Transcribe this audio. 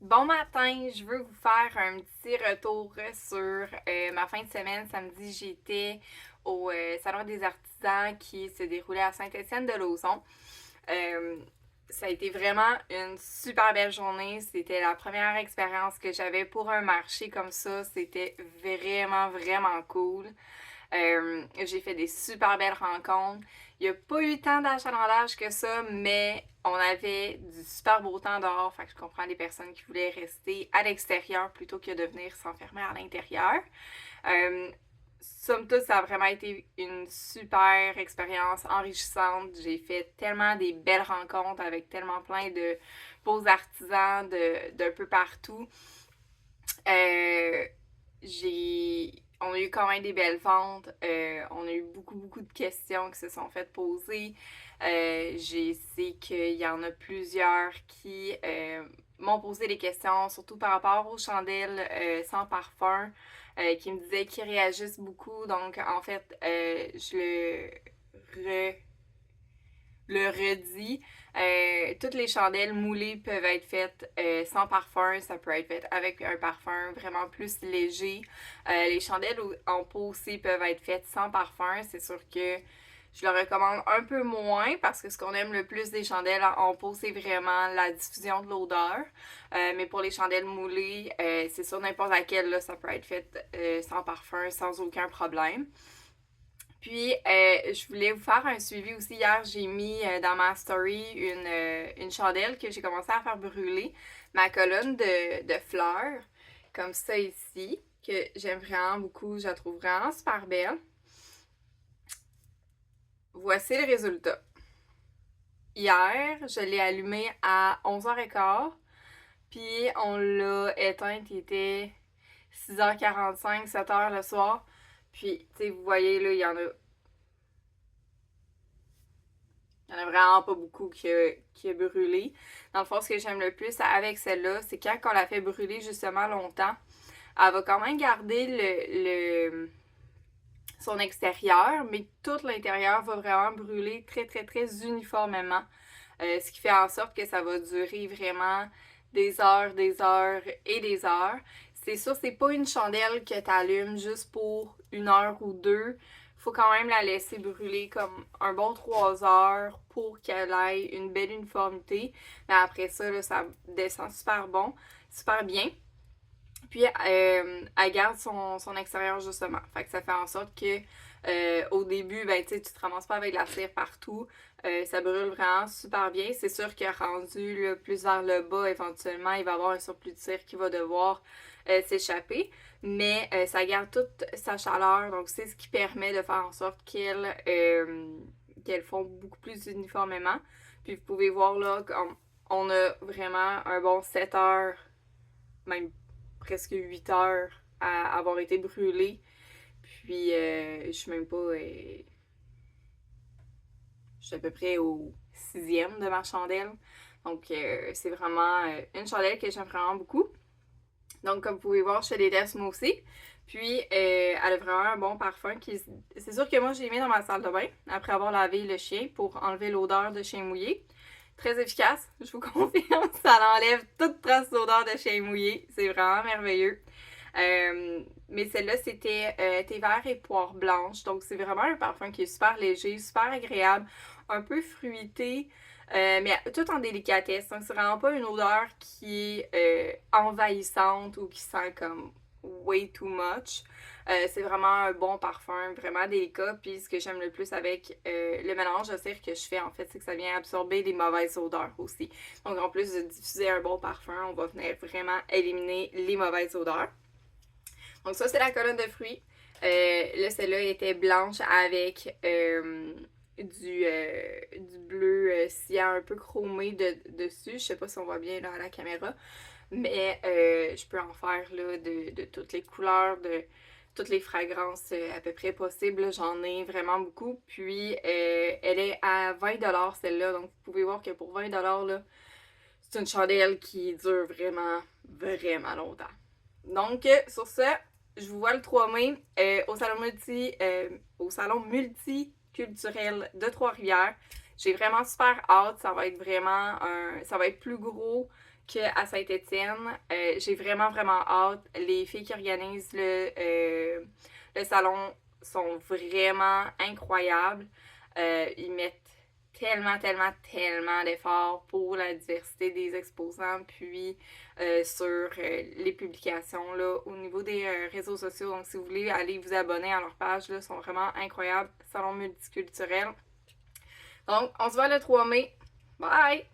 Bon matin, je veux vous faire un petit retour sur ma fin de semaine. Samedi, j'étais au Salon des artisans qui se déroulait à Saint-Étienne-de-Lauzon. Euh, Ça a été vraiment une super belle journée. C'était la première expérience que j'avais pour un marché comme ça. C'était vraiment, vraiment cool. J'ai fait des super belles rencontres. Il n'y a pas eu tant d'achalandage que ça, mais on avait du super beau temps dehors. Fait que je comprends les personnes qui voulaient rester à l'extérieur plutôt que de venir s'enfermer à l'intérieur. Euh, Somme toute, ça a vraiment été une super expérience enrichissante. J'ai fait tellement des belles rencontres avec tellement plein de beaux artisans d'un peu partout. Euh, on a eu quand même des belles ventes. On a eu beaucoup de questions qui se sont faites poser. Je sais qu'il y en a plusieurs qui m'ont posé des questions, surtout par rapport aux chandelles sans parfum, qui me disaient qu'ils réagissent beaucoup. Donc, en fait, je le le redis. Toutes les chandelles moulées peuvent être faites sans parfum, ça peut être fait avec un parfum vraiment plus léger. Les chandelles en pot aussi peuvent être faites sans parfum. C'est sûr que je le recommande un peu moins parce que ce qu'on aime le plus des chandelles en pot, c'est vraiment la diffusion de l'odeur. Mais pour les chandelles moulées, c'est sûr n'importe laquelle, là, ça peut être fait sans parfum, sans aucun problème. Puis, je voulais vous faire un suivi aussi. Hier, j'ai mis dans ma story une chandelle que j'ai commencé à faire brûler. Ma colonne de fleurs, comme ça ici, que j'aime vraiment beaucoup. Je la trouve vraiment super belle. Voici le résultat. Hier, je l'ai allumée à 11h15. Puis, on l'a éteinte, il était 6h45, 7h le soir. Puis, tu sais, vous voyez, là, il n'y en a vraiment pas beaucoup qui a brûlé. Dans le fond, ce que j'aime le plus avec celle-là, c'est quand on la fait brûler justement longtemps, elle va quand même garder son extérieur, mais tout l'intérieur va vraiment brûler très uniformément. Ce qui fait en sorte que ça va durer vraiment des heures et des heures. C'est sûr, c'est pas une chandelle que tu allumes juste pour 1 heure ou 2. Faut quand même la laisser brûler comme un bon 3 heures pour qu'elle ait une belle uniformité. Mais après ça, là, ça descend super bien. Puis elle garde son extérieur justement. Fait que ça fait en sorte que au début, ben tu sais, tu te ramasses pas avec de la cire partout. Ça brûle vraiment super bien. C'est sûr que rendu là, plus vers le bas, éventuellement, il va y avoir un surplus de cire qui va devoir s'échapper. Mais ça garde toute sa chaleur. Donc c'est ce qui permet de faire en sorte qu'elles font beaucoup plus uniformément. Puis vous pouvez voir là, on a vraiment un bon 7 heures, même presque 8 heures à avoir été brûlée. Puis je suis même pas. Je suis à peu près au 6e de ma chandelle. Donc c'est vraiment une chandelle que j'aime vraiment beaucoup. Donc comme vous pouvez voir, je fais des tests moi aussi. Puis elle a vraiment un bon parfum qui. C'est sûr que moi j'ai mis dans ma salle de bain après avoir lavé le chien pour enlever l'odeur de chien mouillé. Très efficace, je vous confirme. Ça enlève toute trace d'odeur de chien mouillé. C'est vraiment merveilleux. Mais celle-là, c'était thé vert et poire blanche. Donc, c'est vraiment un parfum qui est super léger, super agréable, un peu fruité, mais tout en délicatesse. Donc, c'est vraiment pas une odeur qui est envahissante ou qui sent comme way too much. C'est vraiment un bon parfum, vraiment délicat. Puis, ce que j'aime le plus avec le mélange de cire que je fais, en fait, c'est que ça vient absorber les mauvaises odeurs aussi. Donc, en plus de diffuser un bon parfum, on va venir vraiment éliminer les mauvaises odeurs. Donc ça, c'est la colonne de fruits. Là, celle-là était blanche avec du bleu cyan un peu chromé dessus. Je sais pas si on voit bien là à la caméra. Mais je peux en faire là, de toutes les couleurs, de toutes les fragrances à peu près possibles. J'en ai vraiment beaucoup. Puis elle est à 20$ celle-là. Donc vous pouvez voir que pour 20$, là, c'est une chandelle qui dure vraiment longtemps. Donc, sur ce, je vous vois le 3 mai au salon multiculturel de Trois-Rivières. J'ai vraiment super hâte. Ça va être vraiment ça va être plus gros qu'à Saint-Étienne. J'ai vraiment, vraiment hâte. Les filles qui organisent le salon sont vraiment incroyables. Ils mettent tellement, tellement, tellement d'efforts pour la diversité des exposants, puis sur les publications là, au niveau des réseaux sociaux. Donc, si vous voulez aller vous abonner à leur page, là, ils sont vraiment incroyables. Salon multiculturel. Donc, on se voit le 3 mai. Bye!